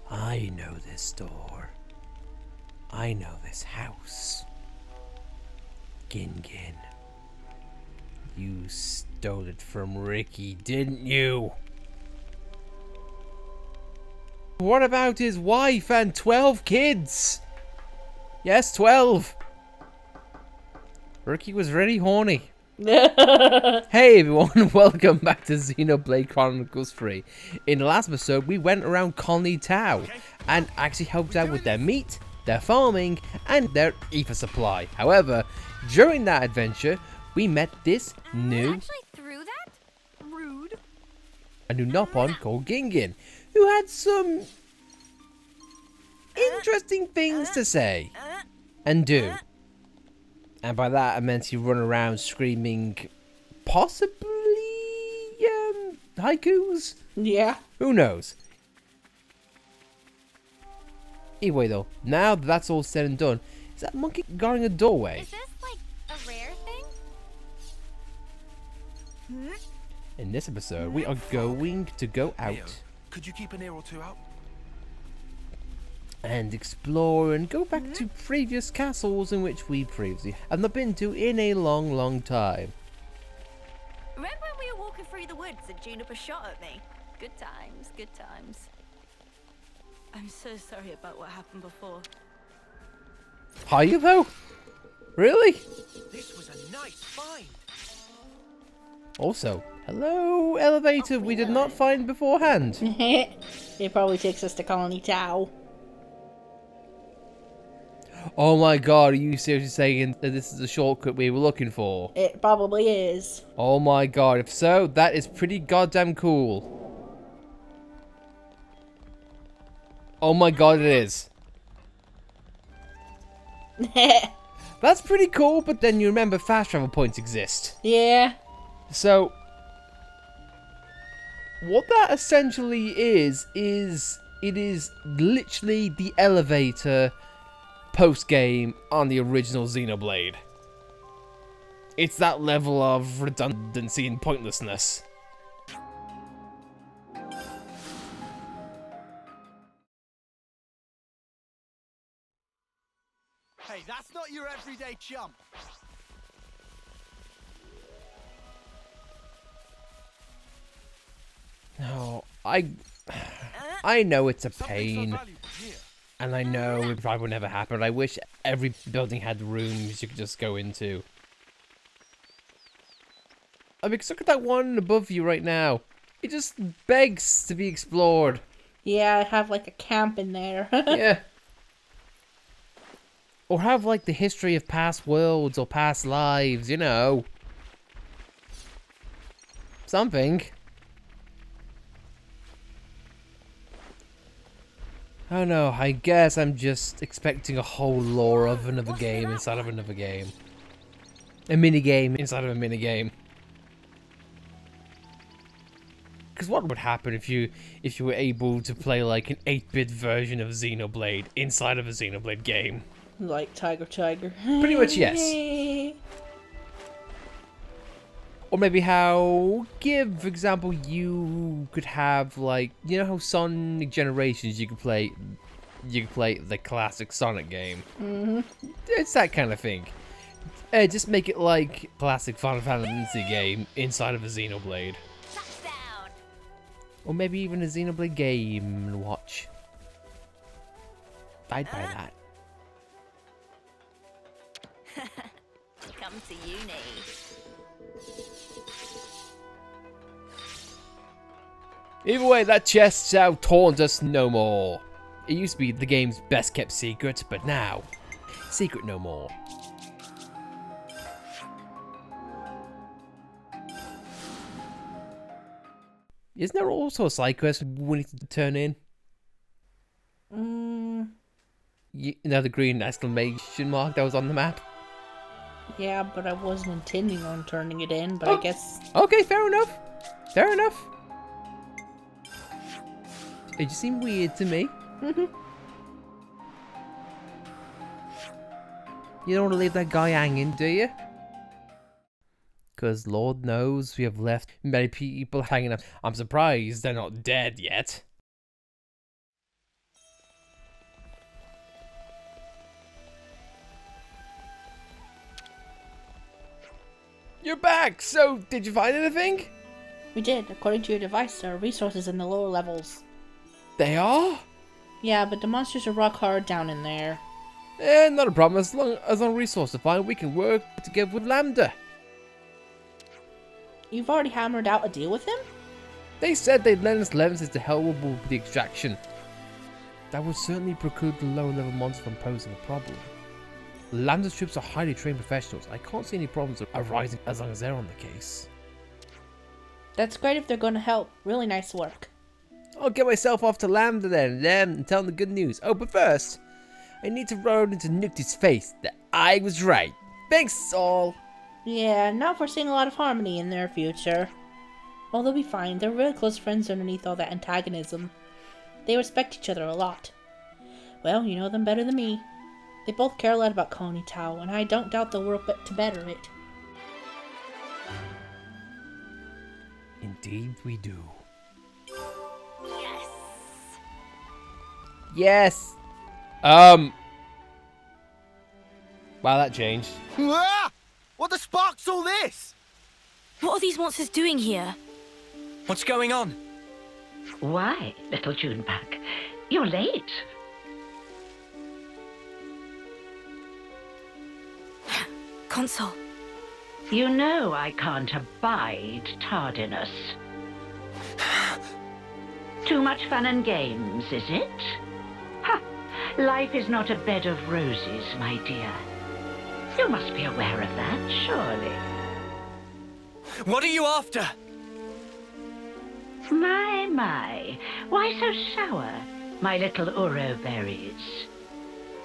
I know this door. I know this house. Gin Gin. You stole it from Ricky, didn't you? What about his wife and 12 kids? Yes, 12. Ricky was really horny. Hey everyone, welcome back to Xenoblade Chronicles 3. In the last episode, we went around Colony Tau and actually helped out with their meat, their farming, and their ether supply. However, during that adventure, we met this new... Actually threw that? Rude. A new Nopon called Gingin, who had some interesting things to say and do. And by that I meant he run around screaming possibly haikus? Yeah. Who knows? Anyway though, now that that's all said and done, is that monkey guarding a doorway? Is this like a rare thing? In this episode, we are going to go out Could you keep an ear or two out? and explore and go back to previous castles in which we previously have not been to in a long time. Remember when we were walking through the woods and Juniper shot at me? Good times, good times. I'm so sorry about what happened before. Are you though? Really? This was a nice find. Also, hello elevator we did not find beforehand. It probably takes us to Colony Tau. Oh my god, are you seriously saying that this is the shortcut we were looking for? It probably is. Oh my god, if so, that is pretty goddamn cool. Oh my god, it is. That's pretty cool, but then you remember fast travel points exist. Yeah. So, what that essentially is it is literally the elevator post-game on the original Xenoblade. It's that level of redundancy and pointlessness. Hey, that's not your everyday chump. No, I know it's a Something so pain. valuable here. And I know it probably would never happen. I wish every building had rooms you could just go into. I mean, look at that one above you right now. It just begs to be explored. Yeah, I have like a camp in there. Yeah. Or have like the history of past worlds or past lives, you know. Something. I don't know, I guess I'm just expecting a whole lore of another game inside of another game. A minigame inside of a minigame. Because what would happen if you were able to play like an 8-bit version of Xenoblade inside of a Xenoblade game? Like Tiger. Pretty much, yes. Or maybe how, give example, you could have like, you know how Sonic Generations you could play the classic Sonic game. It's that kind of thing. Just make it like classic Final Fantasy game inside of a Xenoblade. Touchdown! Or maybe even a Xenoblade game and watch. I'd buy that. Come to uni. Either way, that chest shall taunt us no more. It used to be the game's best kept secret, but now, secret no more. Isn't there also a side quest we need to turn in? Another green exclamation mark that was on the map? Yeah, but I wasn't intending on turning it in, but I guess... Okay, fair enough. Fair enough. It just seemed weird to me. You don't want to leave that guy hanging, do you? Because Lord knows we have left many people hanging up. I'm surprised they're not dead yet. You're back! So, did you find anything? We did. According to your device, there are resources in the lower levels. They are? Yeah, but the monsters are rock hard down in there. Not a problem. As long resources are fine, we can work together with Lambda. You've already hammered out a deal with him? They said they'd lend us lenses to help with the extraction. That would certainly preclude the lower level monsters from posing a problem. Lambda's troops are highly trained professionals. I can't see any problems arising as long as they're on the case. That's great if they're going to help. Really nice work. I'll get myself off to Lambda then and tell him the good news. Oh, but first, I need to run into Nuketi's face that I was right. Thanks, all. Yeah, not foreseeing a lot of harmony in their future. Oh, they'll be fine. They're really close friends underneath all that antagonism. They respect each other a lot. Well, you know them better than me. They both care a lot about Colony Tau, and I don't doubt they'll work to better it. Indeed we do. Yes. Yes. Wow, that changed. Ah! What the spark's all this? What are these monsters doing here? What's going on? Why, little Junebug? You're late. Consul. You know I can't abide tardiness. Too much fun and games, is it? Ha! Life is not a bed of roses, my dear. You must be aware of that, surely. What are you after? My. Why so sour, my little Uro berries?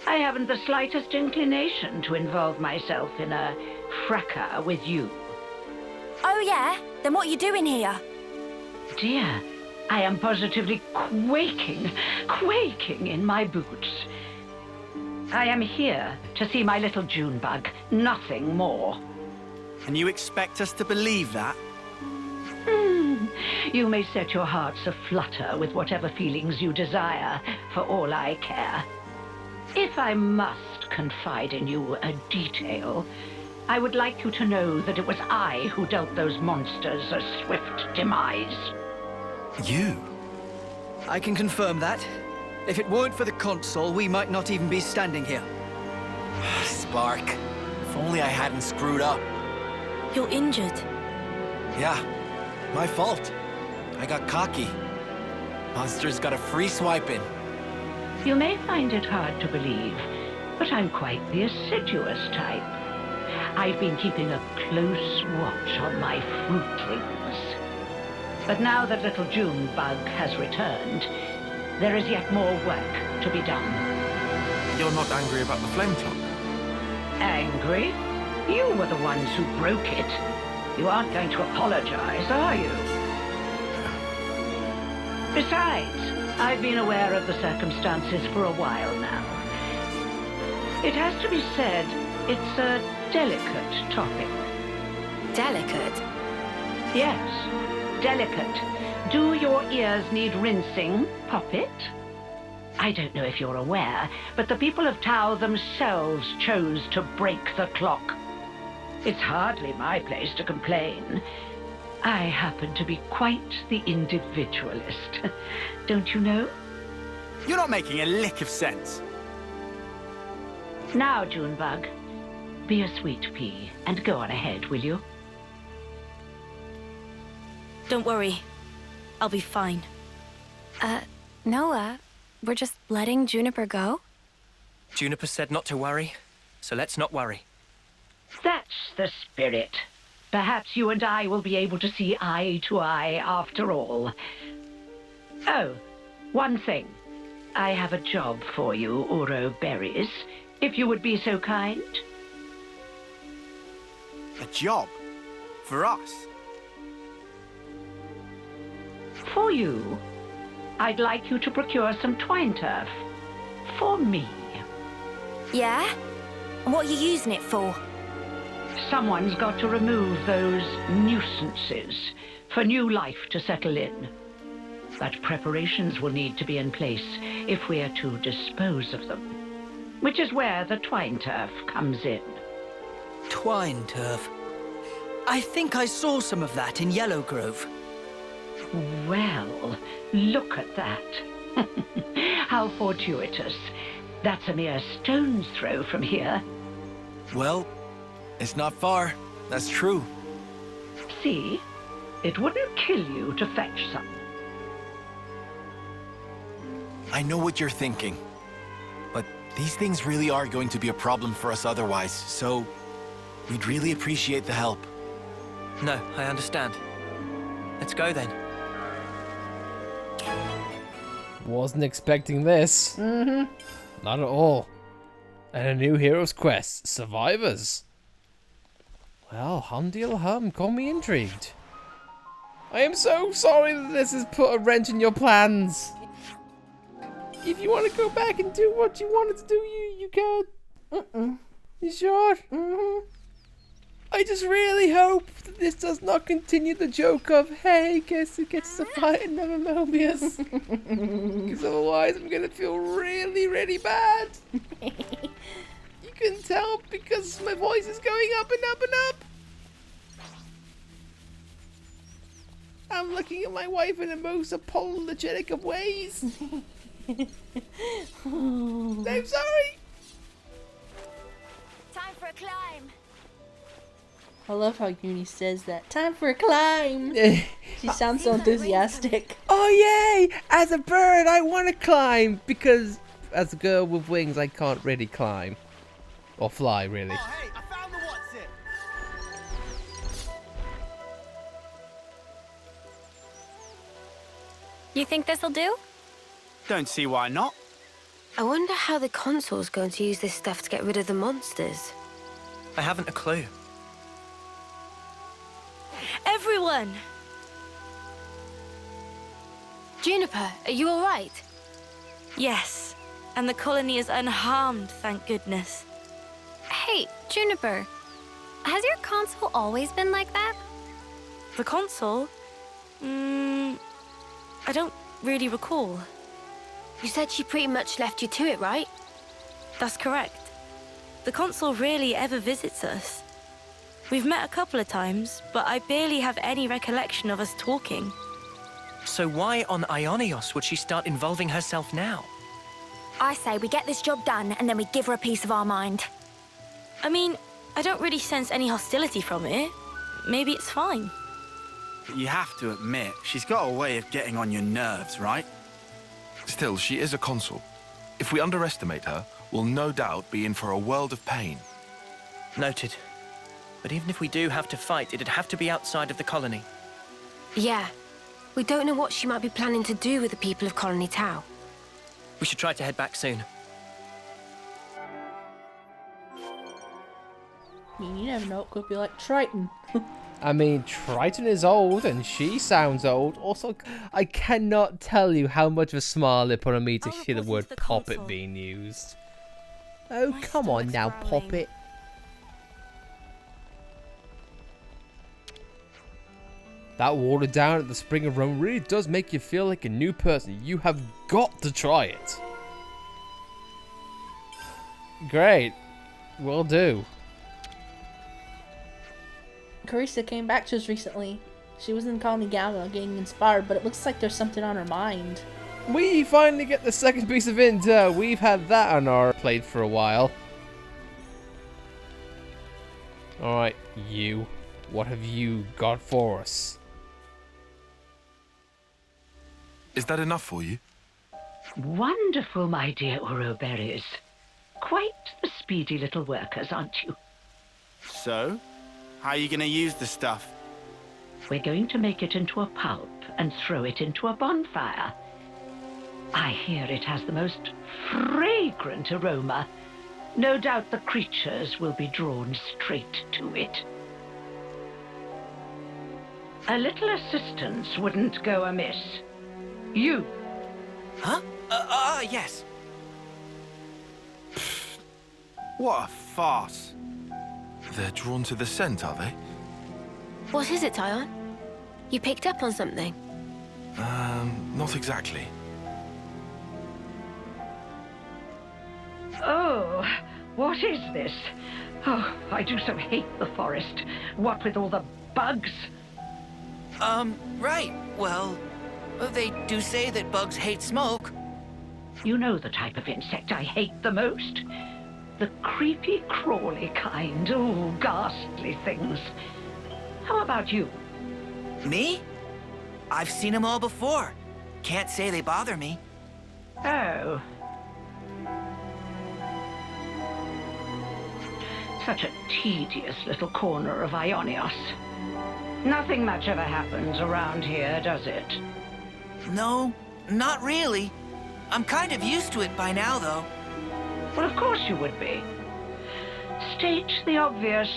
I haven't the slightest inclination to involve myself in a fracas with you. Oh yeah? Then what are you doing here? Dear, I am positively quaking in my boots. I am here to see my little Junebug, nothing more. And you expect us to believe that? You may set your hearts aflutter with whatever feelings you desire, for all I care. If I must confide in you a detail, I would like you to know that it was I who dealt those monsters a swift demise. You? I can confirm that. If it weren't for the Consul, we might not even be standing here. Spark. If only I hadn't screwed up. You're injured. Yeah, my fault. I got cocky. Monsters got a free swipe in. You may find it hard to believe, but I'm quite the assiduous type. I've been keeping a close watch on my fruitlings. But now that little Junebug has returned, there is yet more work to be done. You're not angry about the flame clock? Angry? You were the ones who broke it. You aren't going to apologize, are you? Besides, I've been aware of the circumstances for a while now. It has to be said, it's a delicate topic. Delicate? Yes, delicate. Do your ears need rinsing, Poppet? I don't know if you're aware, but the people of Tau themselves chose to break the clock. It's hardly my place to complain. I happen to be quite the individualist. Don't you know? You're not making a lick of sense. Now, Junebug, be a sweet pea and go on ahead, will you? Don't worry. I'll be fine. Noah, we're just letting Juniper go? Juniper said not to worry, so let's not worry. That's the spirit. Perhaps you and I will be able to see eye to eye after all. Oh, one thing. I have a job for you, Uro Berries, if you would be so kind. A job? For us? For you. I'd like you to procure some twine turf. For me. Yeah? And what are you using it for? Someone's got to remove those nuisances for new life to settle in. But preparations will need to be in place if we are to dispose of them, which is where the twine turf comes in. Twine turf. I think I saw some of that in Yellow Grove. Well, look at that. How fortuitous. That's a mere stone's throw from here. Well, it's not far. That's true. See? It wouldn't kill you to fetch some. I know what you're thinking. But these things really are going to be a problem for us otherwise, so we'd really appreciate the help. No, I understand. Let's go then. Wasn't expecting this. Not at all. And a new Hero's Quest, Survivors. Well, humdiddle hum, call me intrigued. I am so sorry that this has put a wrench in your plans. If you want to go back and do what you wanted to do, you can. You sure? I just really hope that this does not continue the joke of, hey, guess who gets to fight another Mobius? Because otherwise I'm going to feel really, really bad. You can tell because my voice is going up and up and up. I'm looking at my wife in the most apologetic of ways. I'm sorry. Time for a climb. I love how Uni says that. Time for a climb. She sounds so enthusiastic. Oh yay! As a bird, I want to climb because as a girl with wings, I can't really climb or fly really. Oh, hey, I found the what's it. You think this'll do? Don't see why not. I wonder how the Consul's going to use this stuff to get rid of the monsters. I haven't a clue. Everyone! Juniper, are you all right? Yes, and the colony is unharmed, thank goodness. Hey, Juniper, has your Consul always been like that? The Consul? I don't really recall. You said she pretty much left you to it, right? That's correct. The Consul rarely ever visits us. We've met a couple of times, but I barely have any recollection of us talking. So why on Ionios would she start involving herself now? I say we get this job done and then we give her a piece of our mind. I mean, I don't really sense any hostility from it. Maybe it's fine. But you have to admit, she's got a way of getting on your nerves, right? Still, she is a consul. If we underestimate her, we'll no doubt be in for a world of pain. Noted. But even if we do have to fight, it'd have to be outside of the colony. Yeah. We don't know what she might be planning to do with the people of Colony Tau. We should try to head back soon. I mean, you never know, it could be like Triton. I mean, Triton is old and she sounds old. Also, I cannot tell you how much of a smile it put on me to I'll hear the report word it to the poppet Consul. being used. Oh, My come on stomach's now, growling. Poppet. That water down at the Spring of Rome really does make you feel like a new person. You have got to try it. Great. Will do. Carissa came back to us recently. She was in Colony Gamma getting inspired, but it looks like there's something on her mind. We finally get the second piece of intel. We've had that on our plate for a while. Alright, you. What have you got for us? Is that enough for you? Wonderful, my dear Ouroberries. Quite the speedy little workers, aren't you? So, how are you going to use the stuff? We're going to make it into a pulp and throw it into a bonfire. I hear it has the most fragrant aroma. No doubt the creatures will be drawn straight to it. A little assistance wouldn't go amiss. You. Huh? Yes. What a farce. They're drawn to the scent, are they? What is it, Tyon? You picked up on something? Not exactly. Oh, what is this? Oh, I do so hate the forest. What with all the bugs? Right. Well, they do say that bugs hate smoke. You know the type of insect I hate the most? The creepy, crawly kind. Oh, ghastly things. How about you? Me? I've seen them all before. Can't say they bother me. Oh. Such a tedious little corner of Ionios. Nothing much ever happens around here, does it? No, not really. I'm kind of used to it by now, though. Well, of course you would be. State the obvious.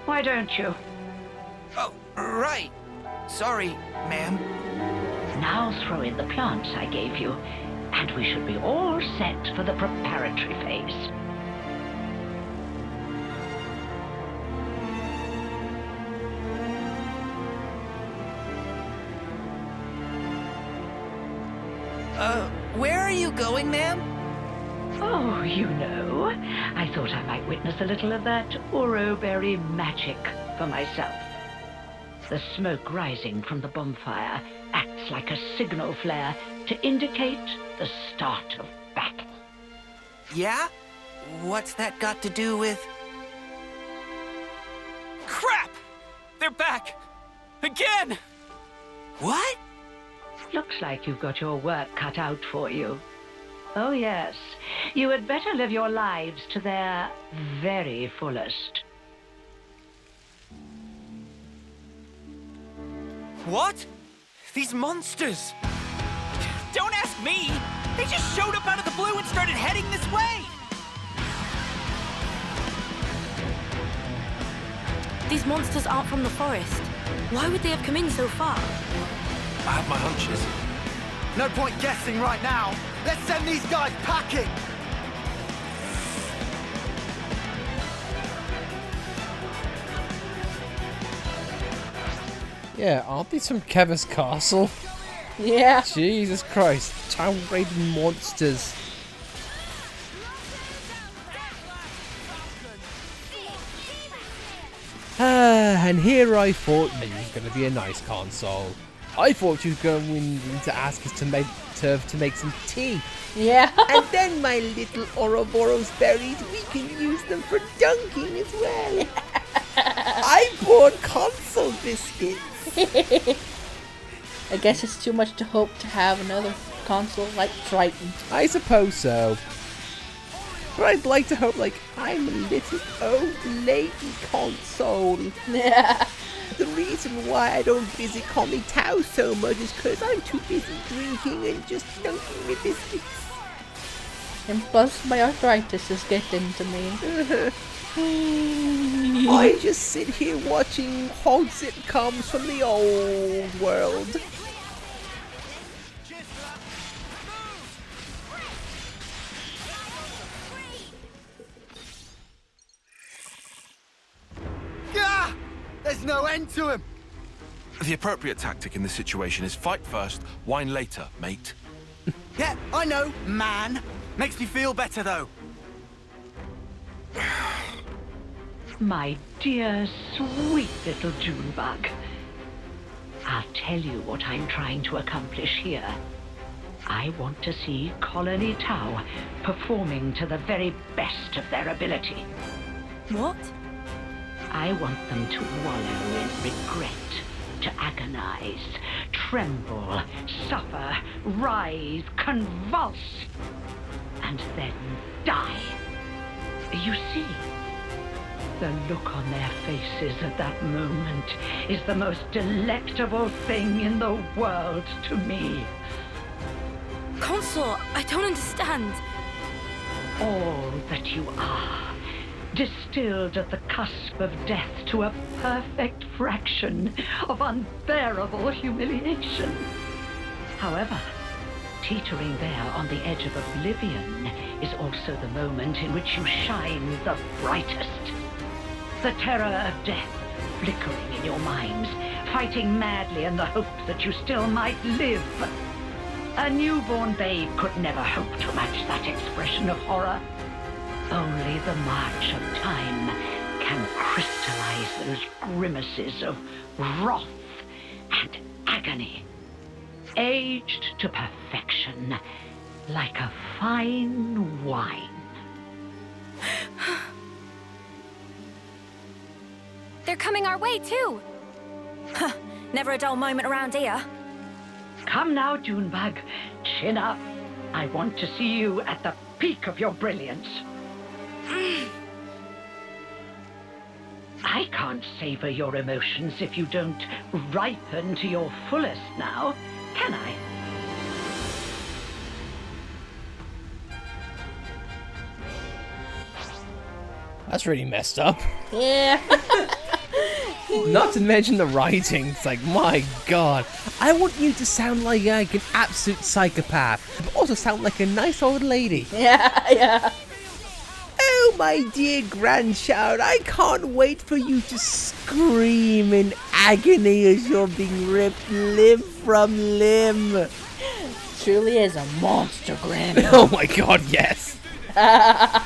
Why don't you? Oh, right. Sorry, ma'am. Now throw in the plants I gave you, and we should be all set for the preparatory phase. Where are you going, ma'am? Oh, you know, I thought I might witness a little of that Ouroberry magic for myself. The smoke rising from the bonfire acts like a signal flare to indicate the start of battle. Yeah? What's that got to do with... Crap! They're back! Again! What? Looks like you've got your work cut out for you. Oh yes, you had better live your lives to their very fullest. What? These monsters! Don't ask me! They just showed up out of the blue and started heading this way! These monsters aren't from the forest. Why would they have come in so far? I have my hunches. No point guessing right now. Let's send these guys packing! Yeah, aren't these from Kevin's castle? Yeah. Jesus Christ, town raiding monsters. And here I thought you was going to be a nice console. I thought you was going to ask us to make some tea. Yeah. And then my little Ouroboros berries, we can use them for dunking as well. I bought Consul biscuits. I guess it's too much to hope to have another console like Triton. I suppose so. But I'd like to hope, like, I'm a little old lady console. Yeah. The reason why I don't visit Connie Tao so much is because I'm too busy drinking and just dunking my biscuits. And plus my arthritis is getting to me. I just sit here watching hog sitcoms from the old world. Ah! There's no end to him! The appropriate tactic in this situation is fight first, whine later, mate. Yeah, I know, man. Makes me feel better, though. My dear, sweet little Junebug. I'll tell you what I'm trying to accomplish here. I want to see Colony Tau performing to the very best of their ability. What? I want them to wallow in regret, to agonize, tremble, suffer, writhe, convulse, and then die. You see, the look on their faces at that moment is the most delectable thing in the world to me. Consul, I don't understand. All that you are, distilled at the cusp of death to a perfect fraction of unbearable humiliation. However, teetering there on the edge of oblivion is also the moment in which you shine the brightest. The terror of death flickering in your minds, fighting madly in the hope that you still might live. A newborn babe could never hope to match that expression of horror. Only the march of time can crystallize those grimaces of wrath and agony, aged to perfection like a fine wine. They're coming our way, too. Never a dull moment around here. Come now, Junebug. Chin up. I want to see you at the peak of your brilliance. I can't savor your emotions if you don't ripen to your fullest now, can I? That's really messed up. Yeah. Not to mention the writing. It's like, my god. I want you to sound like an absolute psychopath, but also sound like a nice old lady. Yeah. Oh, my dear grandchild, I can't wait for you to scream in agony as you're being ripped limb from limb. Truly is a monster, Granny. Oh my god, yes. I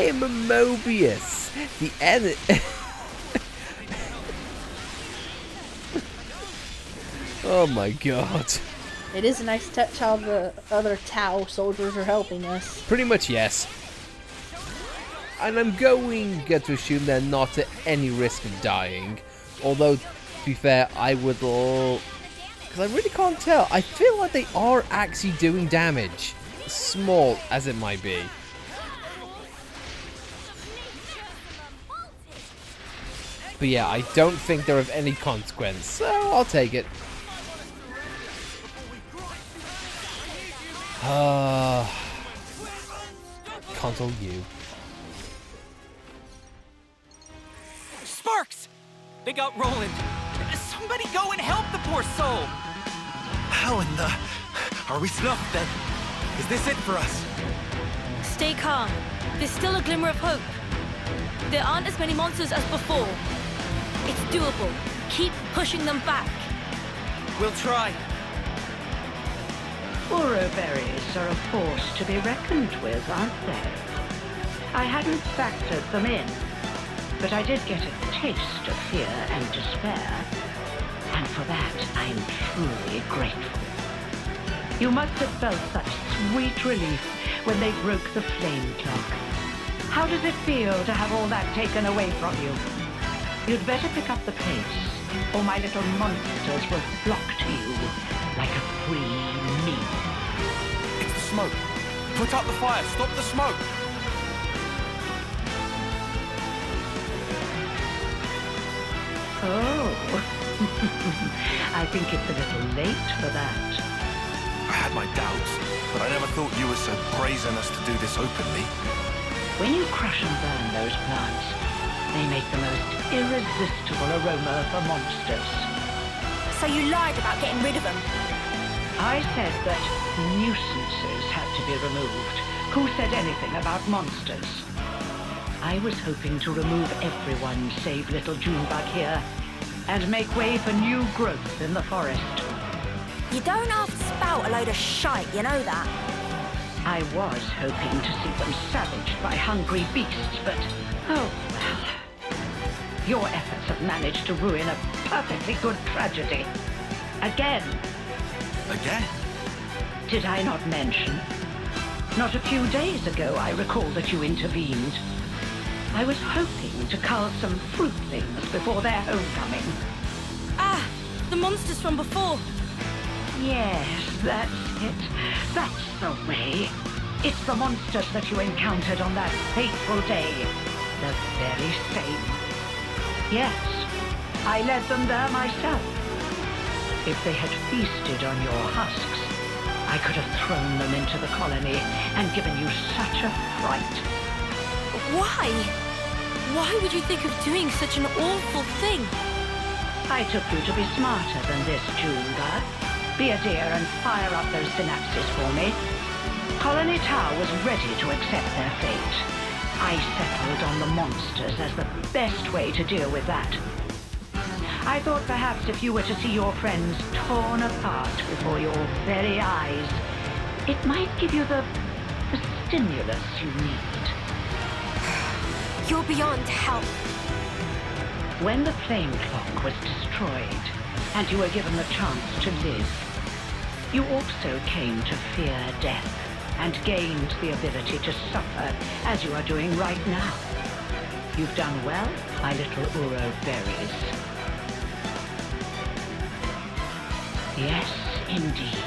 am a Mobius. The end. Oh my god. It is a nice touch how the other Tau soldiers are helping us. Pretty much yes. And I'm going to assume they're not at any risk of dying. Although, to be fair, I would... Because I really can't tell. I feel like they are actually doing damage. Small as it might be. But yeah, I don't think they're of any consequence. So, I'll take it. Consul you. Sparks! They got Roland. Somebody go and help the poor soul! How in the... Are we snuffed then? Is this it for us? Stay calm. There's still a glimmer of hope. There aren't as many monsters as before. It's doable. Keep pushing them back. We'll try. Ouroberries are a force to be reckoned with, aren't they? I hadn't factored them in, but I did get a taste of fear and despair, and for that I'm truly grateful. You must have felt such sweet relief when they broke the flame clock. How does it feel to have all that taken away from you? You'd better pick up the pace, or my little monsters will flock to you like a free meal. It's the smoke. Put out the fire. Stop the smoke. Oh. I think it's a little late for that. I had my doubts, but I never thought you were so brazen as to do this openly. When you crush and burn those plants, they make the most irresistible aroma for monsters. So you lied about getting rid of them? I said that nuisances had to be removed. Who said anything about monsters? I was hoping to remove everyone save little Junebug here, and make way for new growth in the forest. You don't have to spout a load of shite, you know that? I was hoping to see them savaged by hungry beasts, but oh well. Your efforts have managed to ruin a perfectly good tragedy. Again. Again? Did I not mention? Not a few days ago, I recall that you intervened. I was hoping to cull some fruitlings before their homecoming. Ah, the monsters from before. Yes, that's it. That's the way. It's the monsters that you encountered on that fateful day. The very same. Yes, I led them there myself. If they had feasted on your husks, I could have thrown them into the colony and given you such a fright. Why? Why would you think of doing such an awful thing? I took you to be smarter than this, Junebug. Be a dear and fire up those synapses for me. Colony Tau was ready to accept their fate. I settled on the monsters as the best way to deal with that. I thought perhaps if you were to see your friends torn apart before your very eyes, it might give you the stimulus you need. You're beyond help. When the flame clock was destroyed, and you were given the chance to live, you also came to fear death, and gained the ability to suffer, as you are doing right now. You've done well, my little Uro berries. Yes, indeed.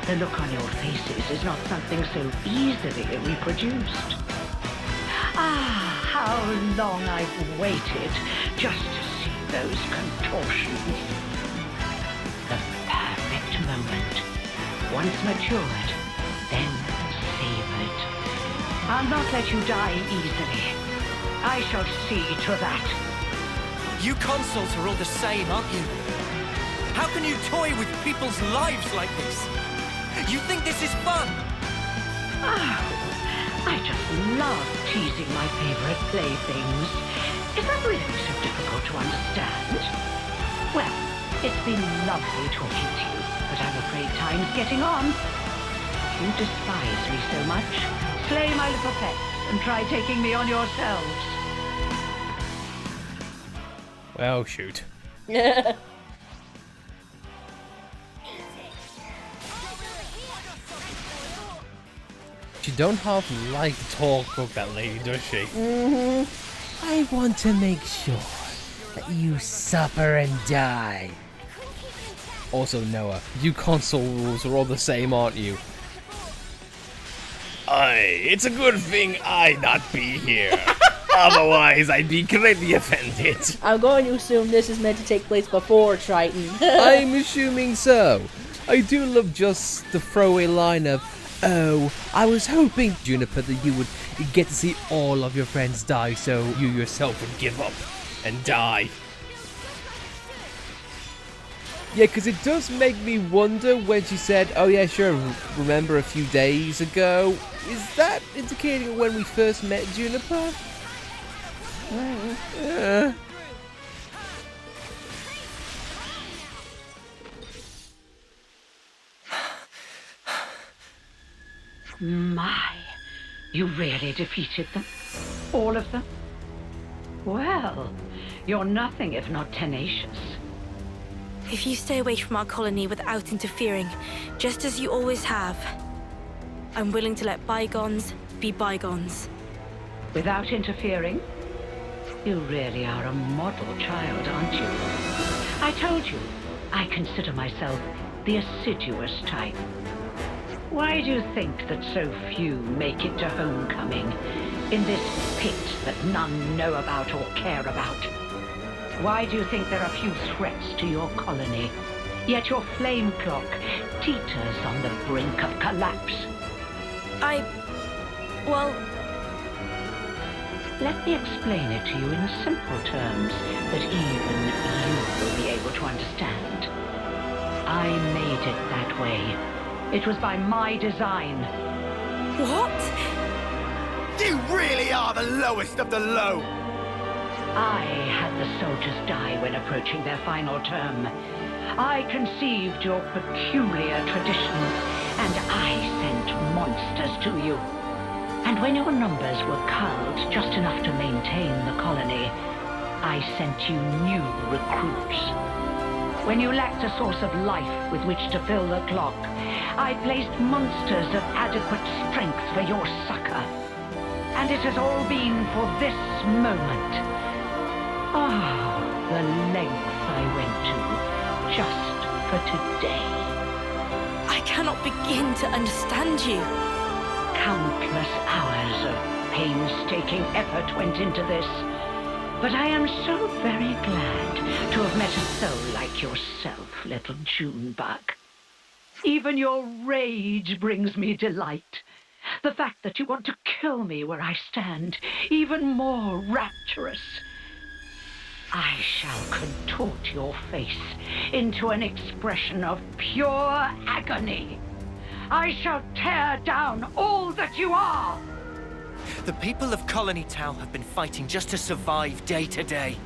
The look on your faces is not something so easily reproduced. Ah, how long I've waited just to see those contortions. The perfect moment. Once matured, then savored. I'll not let you die easily. I shall see to that. You consuls are all the same, aren't you? How can you toy with people's lives like this? You think this is fun? Oh, I just love teasing my favorite playthings. Is that really so difficult to understand? Well, it's been lovely talking to you, but I'm afraid time's getting on. If you despise me so much, slay my little pets and try taking me on yourselves. Well, shoot. She don't half like to talk of that lady, does she? I want to make sure that you suffer and die. Also, Noah, you console rules are all the same, aren't you? It's a good thing I not be here. Otherwise, I'd be greatly offended. I'm going to assume this is meant to take place before Triton. I'm assuming so. I do love just the throwaway line of, oh, I was hoping, Juniper, that you would get to see all of your friends die so you yourself would give up and die. Yeah, because it does make me wonder when she said, oh yeah, sure, remember a few days ago? Is that indicating when we first met Juniper? My, you really defeated them? All of them? Well, you're nothing if not tenacious. If you stay away from our colony without interfering, just as you always have, I'm willing to let bygones be bygones. Without interfering? You really are a model child, aren't you? I told you, I consider myself the assiduous type. Why do you think that so few make it to homecoming in this pit that none know about or care about? Why do you think there are few threats to your colony, yet your flame clock teeters on the brink of collapse? Well... Let me explain it to you in simple terms that even you will be able to understand. I made it that way. It was by my design. What? You really are the lowest of the low! I had the soldiers die when approaching their final term. I conceived your peculiar traditions, and I sent monsters to you. And when your numbers were culled just enough to maintain the colony, I sent you new recruits. When you lacked a source of life with which to fill the clock, I placed monsters of adequate strength for your succor. And it has all been for this moment. Ah, the length I went to, just for today. I cannot begin to understand you. Countless hours of painstaking effort went into this. But I am so very glad to have met a soul like yourself, little Junebug. Even your rage brings me delight. The fact that you want to kill me where I stand, even more rapturous. I shall contort your face into an expression of pure agony. I shall tear down all that you are. The people of Colony Town have been fighting just to survive day to day.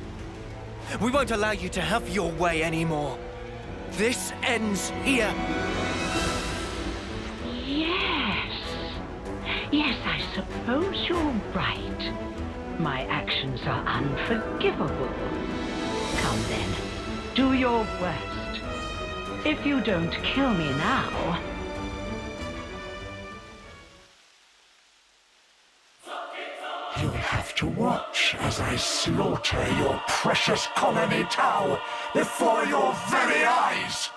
We won't allow you to have your way anymore. This ends here. Yes, I suppose you're right. My actions are unforgivable. Come then, do your worst. If you don't kill me now... You'll have to watch as I slaughter your precious colony Tau before your very eyes!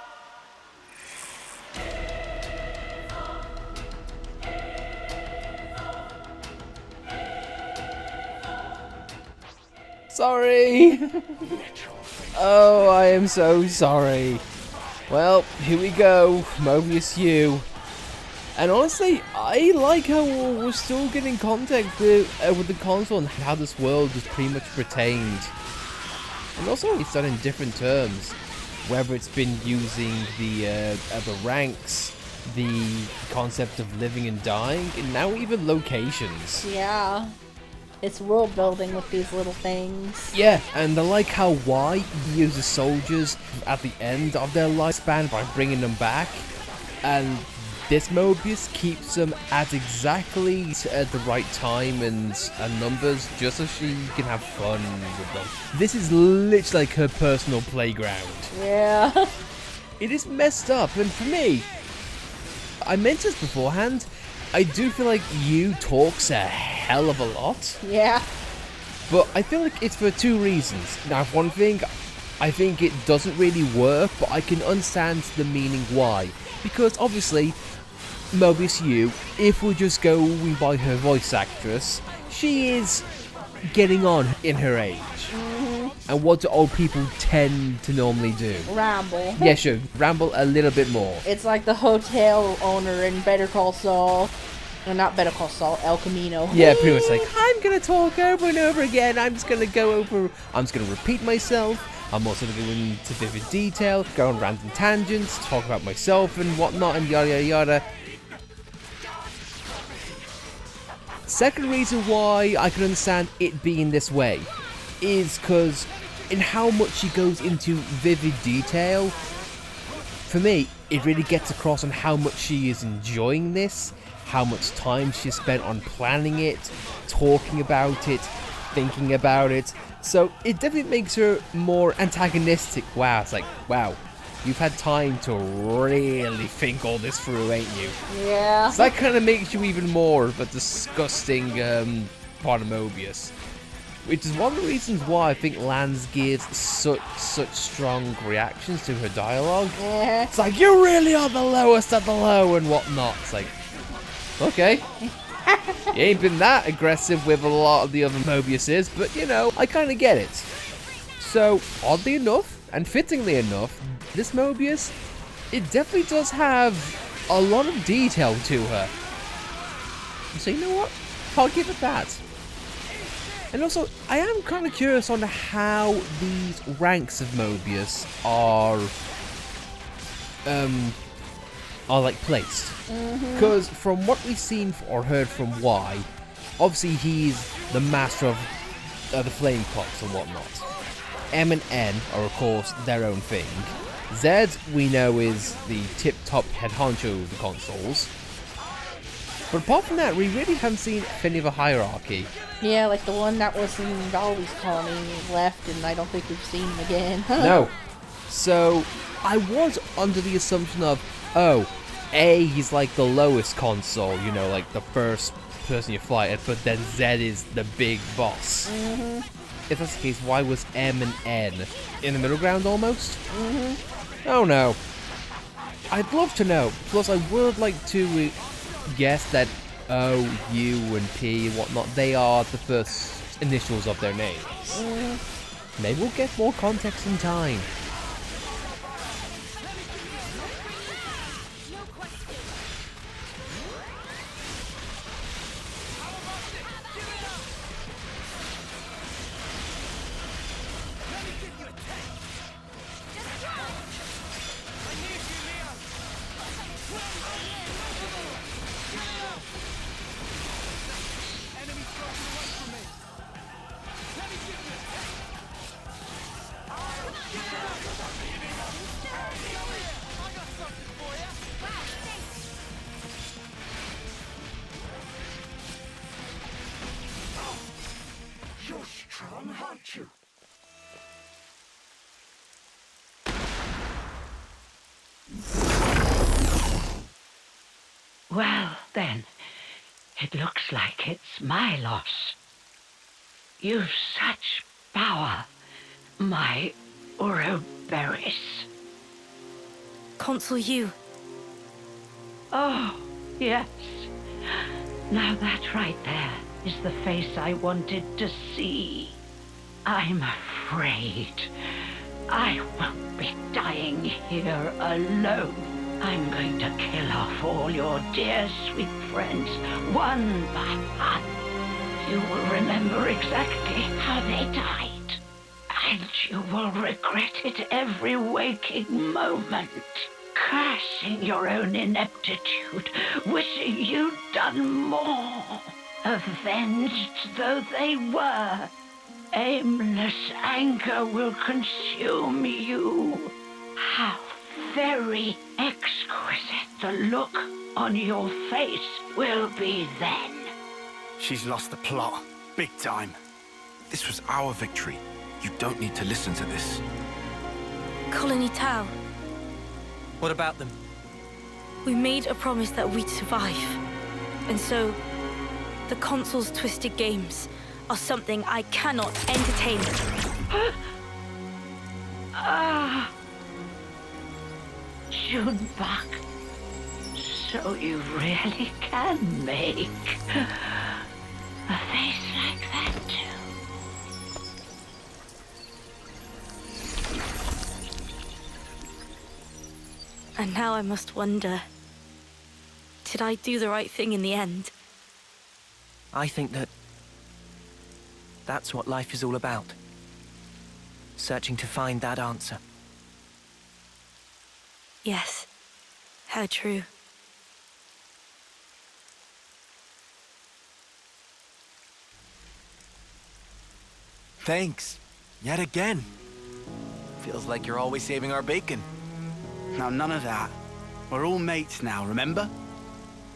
Sorry! Oh, I am so sorry. Well, here we go, Mobius U. And honestly, I like how we're still getting contact with the console and how this world is pretty much retained. And also, it's done in different terms. Whether it's been using the ranks, the concept of living and dying, and now even locations. Yeah. It's world building with these little things. Yeah, and I like how Y uses soldiers at the end of their lifespan by bringing them back. And this Mobius keeps them at exactly the right time and numbers, just so she can have fun with them. This is literally like her personal playground. Yeah. It is messed up, and for me, I mentioned this beforehand, I do feel like you talks a hell of a lot. Yeah. But I feel like it's for two reasons. Now, for one thing, I think it doesn't really work, but I can understand the meaning why. Because obviously, Mobius U, if we're just going by her voice actress, she is getting on in her age. And what do old people tend to normally do? Ramble. Yeah, sure. Ramble a little bit more. It's like the hotel owner in Better Call Saul. No, not Better Call Saul, El Camino. Yeah, pretty much like, I'm gonna talk over and over again. I'm just gonna repeat myself. I'm also gonna go into vivid detail, go on random tangents, talk about myself and whatnot, and yada yada yada. Second reason why I can understand it being this way is because in how much she goes into vivid detail, for me, it really gets across on how much she is enjoying this, how much time she spent on planning it, talking about it, thinking about it. So it definitely makes her more antagonistic. Wow, it's like, wow, you've had time to really think all this through, ain't you? Yeah. So that kind of makes you even more of a disgusting part of Mobius. Which is one of the reasons why I think Lance gives such strong reactions to her dialogue. Yeah. It's like, you really are the lowest of the low and whatnot. It's like, okay. You ain't been that aggressive with a lot of the other Mobiuses, but you know, I kind of get it. So, oddly enough, and fittingly enough, this Mobius, it definitely does have a lot of detail to her. So you know what? I'll give it that. And also, I am kind of curious on how these ranks of Mobius are like placed. Because from what we've seen or heard from Y, obviously he's the master of the flame clocks and whatnot. M and N are of course their own thing. Z we know is the tip-top head honcho of the Consuls. But apart from that, we really haven't seen any of a hierarchy. Yeah, like the one that was in Dolly's colony left, and I don't think we've seen him again. No. So, I was under the assumption of, oh, A, he's like the lowest Consul, you know, like the first person you fly at, but then Z is the big boss. If that's the case, why was M and N in the middle ground almost? Oh no. I'd love to know. Plus, I would like to guess that O, U, and P and whatnot, they are the first initials of their names. Maybe we'll get more context in time. fight you. Well, then, it looks like it's my loss. You've such power, my Ouroboros. Consul you. Oh, yes. Now that right there is the face I wanted to see. I'm afraid I won't be dying here alone. I'm going to kill off all your dear sweet friends, one by one. You will remember exactly how they died, and you will regret it every waking moment. Cursing your own ineptitude, wishing you'd done more. Avenged though they were, aimless anger will consume you. How very exquisite the look on your face will be then. She's lost the plot. Big time. This was our victory. You don't need to listen to this. Colony Tau. What about them? We made a promise that we'd survive. And so, the Consul's twisted games are something I cannot entertain. Juniper. So you really can make a face like that too. And now I must wonder, did I do the right thing in the end? I think that's what life is all about. Searching to find that answer. Yes, how true. Thanks. Yet again. Feels like you're always saving our bacon. Now, none of that. We're all mates now, remember?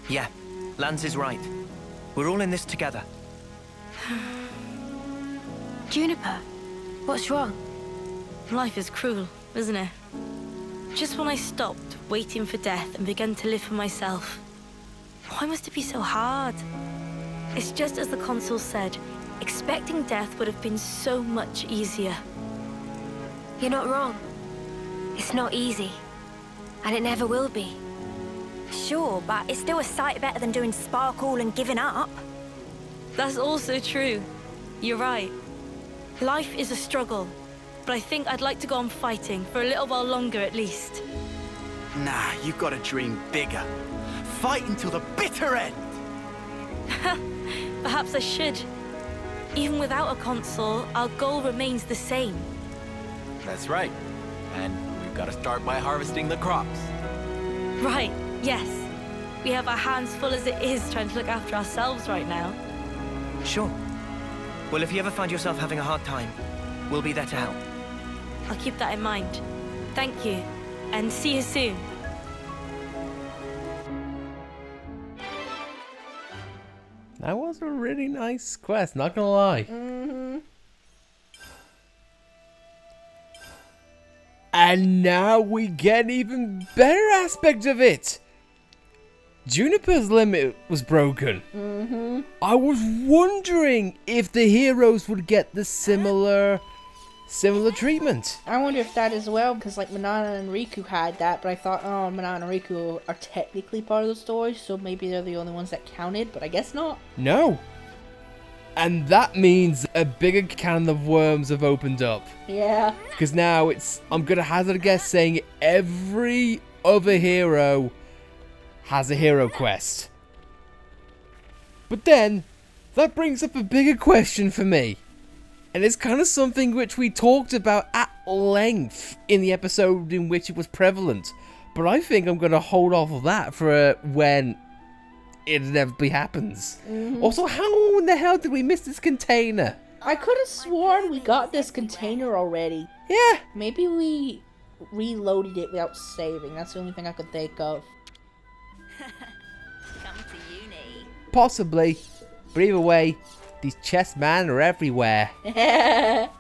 Yeah, Lance is right. We're all in this together. Juniper, what's wrong? Life is cruel, isn't it? Just when I stopped waiting for death and began to live for myself, why must it be so hard? It's just as the Consul said, expecting death would have been so much easier. You're not wrong. It's not easy. And it never will be. Sure, but it's still a sight better than doing sparkle and giving up. That's also true. You're right. Life is a struggle, but I think I'd like to go on fighting for a little while longer at least. Nah, you've got to dream bigger. Fight until the bitter end! Perhaps I should. Even without a Consul, our goal remains the same. That's right. And we've got to start by harvesting the crops. Right, yes. We have our hands full as it is trying to look after ourselves right now. Sure. Well, if you ever find yourself having a hard time, we'll be there to help. I'll keep that in mind. Thank you, and see you soon. That was a really nice quest, not gonna lie. Mm-hmm. And now we get an even better aspect of it. Juniper's limit was broken. Mm-hmm. I was wondering if the heroes would get the similar treatment. I wonder if that as well, because like Manana and Riku had that, but I thought, oh, Manana and Riku are technically part of the story, so maybe they're the only ones that counted, but I guess not. No. And that means a bigger can of worms have opened up. Yeah. Because now I'm going to hazard a guess saying every other hero has a hero quest. But then, that brings up a bigger question for me. And it's kind of something which we talked about at length in the episode in which it was prevalent. But I think I'm going to hold off of that for when it inevitably happens. Mm-hmm. Also, how in the hell did we miss this container? I could have sworn we got this container already. Yeah. Maybe we reloaded it without saving. That's the only thing I could think of. Come to uni. Possibly. But either way, these chessmen are everywhere.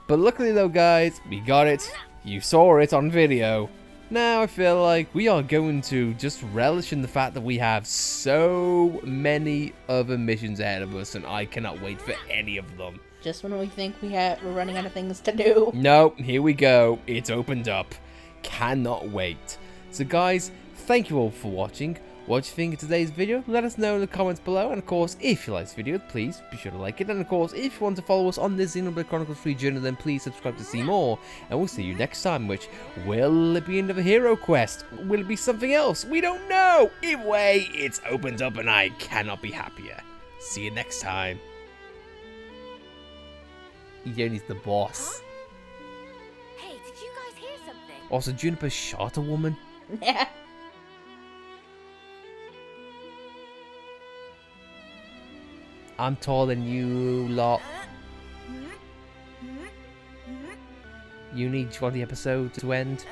But luckily though, guys, we got it. You saw it on video. Now I feel like we are going to just relish in the fact that we have so many other missions ahead of us, and I cannot wait for any of them. Just when we think we're running out of things to do. Nope, here we go. It's opened up. Cannot wait. So guys, thank you all for watching. What do you think of today's video? Let us know in the comments below. And of course, if you like this video, please be sure to like it. And of course, if you want to follow us on this Xenoblade Chronicles 3 journey, then please subscribe to see more. And we'll see you next time, which will it be another hero quest? Will it be something else? We don't know. Either way, it's opened up and I cannot be happier. See you next time. Yoni's the boss. Hey, did you guys hear something? Also, Juniper shot a woman. Yeah. I'm taller than you lot. You need you want the episode to end?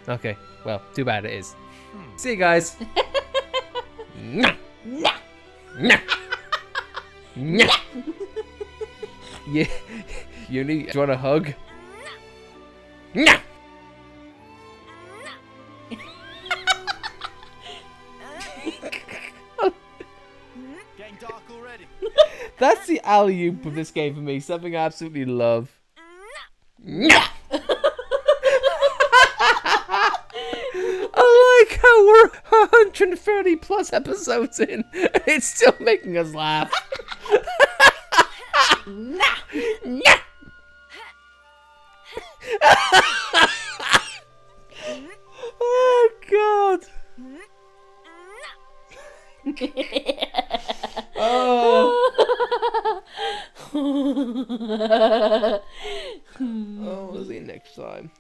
Okay, well, too bad it is. See you guys. Nah. Nah. Nah. Nah. Yeah, you need. Do you want a hug? Nah. Getting dark already. That's the alley-oop of this game for me. Something I absolutely love. Nah. I like how we're 130 plus episodes in, and it's still making us laugh. Nah. Nah. Oh God. Oh. Oh, we'll see you next time.